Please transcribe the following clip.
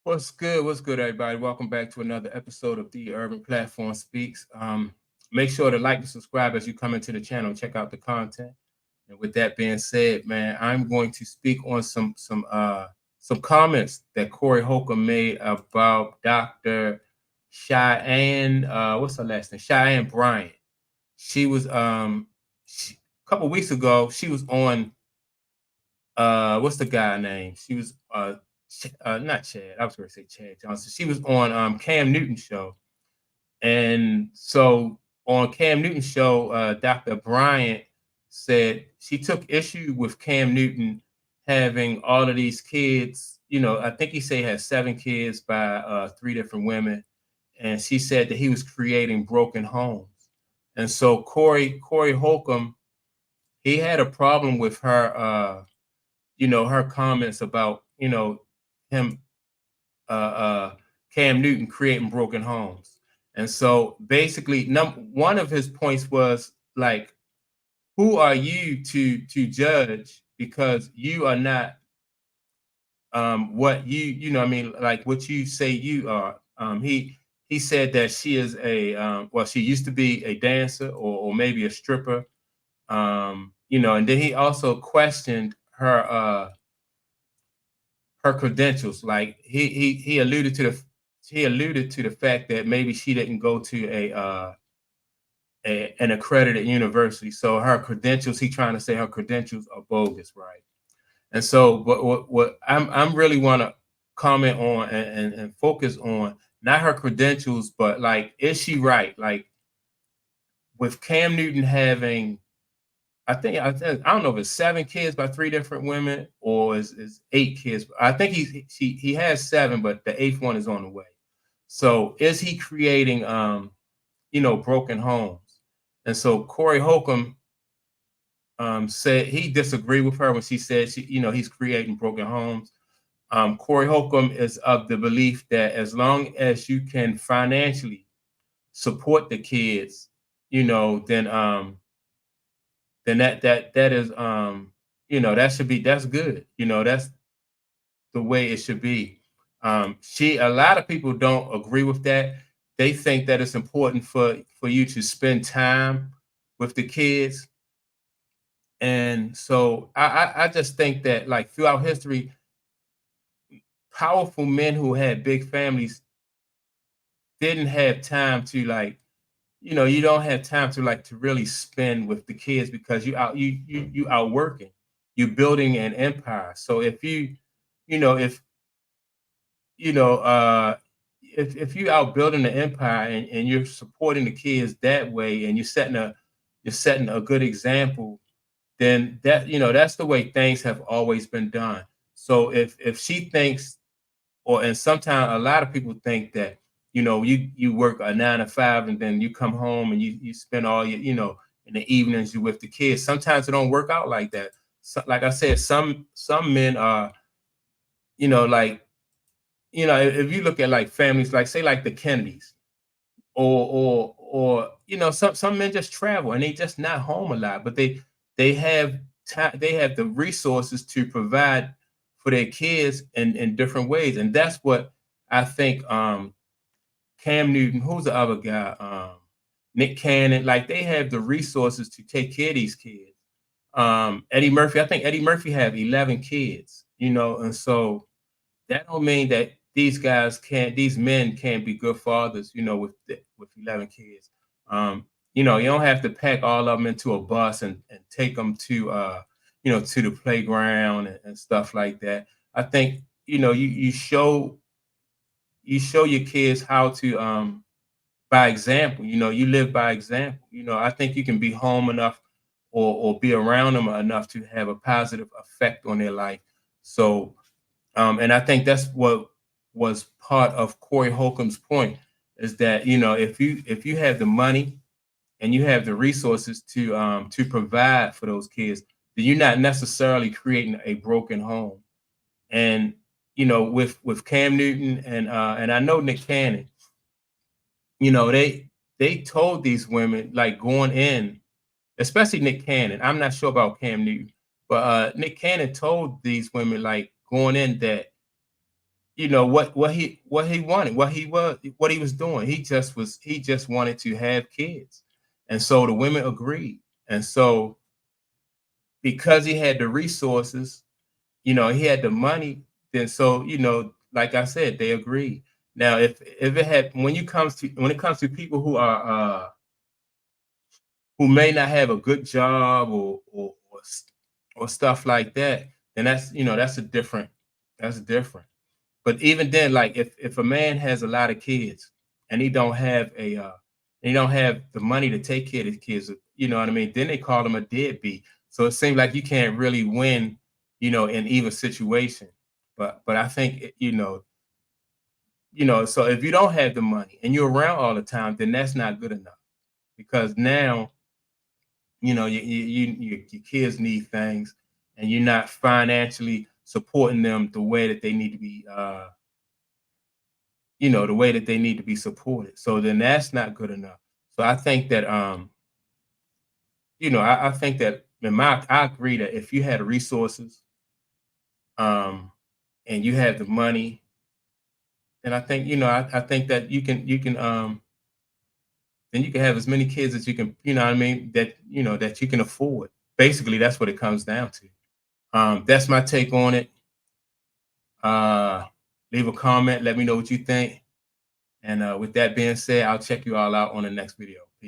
What's good? What's good, everybody? Welcome back to another episode of The Urban Platform Speaks. Make sure to like and subscribe as you come into the channel and check out the content. And with that being said, man, I'm going to speak on some comments that Corey Holcomb made about Dr. Cheyenne. What's her last name? Cheyenne Bryant. She was a couple weeks ago. She was on what's the guy name? She was not Chad. I was going to say Chad Johnson. She was on Cam Newton's show, and so on Cam Newton's show, Dr. Bryant said she took issue with Cam Newton having all of these kids. I think he said he had 7 kids by 3 different women, and she said that he was creating broken homes. And so Corey Holcomb, he had a problem with her. Her comments about him Cam Newton creating broken homes. And so basically one of his points was like, who are you to judge, because you are not what you know what I mean, like what you say you are. He said that she is she used to be a dancer, or maybe a stripper. And then he also questioned her credentials. Like he alluded to the fact that maybe she didn't go to an accredited university, so her credentials. He trying to say her credentials are bogus, right? And so, what I'm really want to comment on and focus on, not her credentials, but like, is she right? Like, with Cam Newton having, I don't know if it's 7 kids by 3 different women, or is 8 kids. I think he has 7, but the 8th one is on the way. So is he creating broken homes? And so Corey Holcomb said he disagreed with her when she said he's creating broken homes. Corey Holcomb is of the belief that as long as you can financially support the kids, then that is that's good. That's the way it should be. A lot of people don't agree with that. They think that it's important for you to spend time with the kids. And so I just think that, like, throughout history, powerful men who had big families didn't have time to, like, you don't have time to, like, to really spend with the kids, because you out working, you're building an empire. So if you know you know if you out building the empire, and you're supporting the kids that way, and you're setting a good example, then that's the way things have always been done. So if she thinks, and sometimes a lot of people think that you work a 9 to 5, and then you come home and you spend all your, in the evenings you with the kids. Sometimes it don't work out like that. So, like I said, some men are, like, if you look at, like, families, like, say, like the Kennedys, or some men just travel and they just not home a lot, but they have time, they have the resources to provide for their kids in different ways. And that's what I think Cam Newton, who's the other guy, Nick Cannon, like, they have the resources to take care of these kids. Eddie Murphy, I think Eddie Murphy have 11 kids, and so that don't mean that these men can't be good fathers, with 11 kids. You don't have to pack all of them into a bus and take them to the playground and stuff like that. I think, you show your kids how to, by example. You live by example. I think you can be home enough, or be around them enough to have a positive effect on their life. So, and I think that's what was part of Corey Holcomb's point, is that, if you have the money and you have the resources to provide for those kids, then you're not necessarily creating a broken home. And with Cam Newton and I know Nick Cannon, they told these women, like, going in, especially Nick Cannon. I'm not sure about Cam Newton, but Nick Cannon told these women, like, going in, that what he wanted, what he was doing. He just wanted to have kids. And so the women agreed. And so because he had the resources, he had the money, then so, like I said, they agreed. Now, if it had when it comes to people who may not have a good job or stuff like that, then that's different. But even then, like if a man has a lot of kids and he don't have the money to take care of his kids, you know what I mean? Then they call him a deadbeat. So it seems like you can't really win, in either situation. But I think so if you don't have the money and you're around all the time, then that's not good enough because now your kids need things, and you're not financially supporting them the way that they need to be, the way that they need to be supported. So then that's not good enough. So I think that, I think that I agree that if you had resources, and you have the money, then I think, I think that then you can have as many kids as you can, what I mean, that you can afford. Basically, that's what it comes down to. That's my take on it. Leave a comment. Let me know what you think. And with that being said, I'll check you all out on the next video.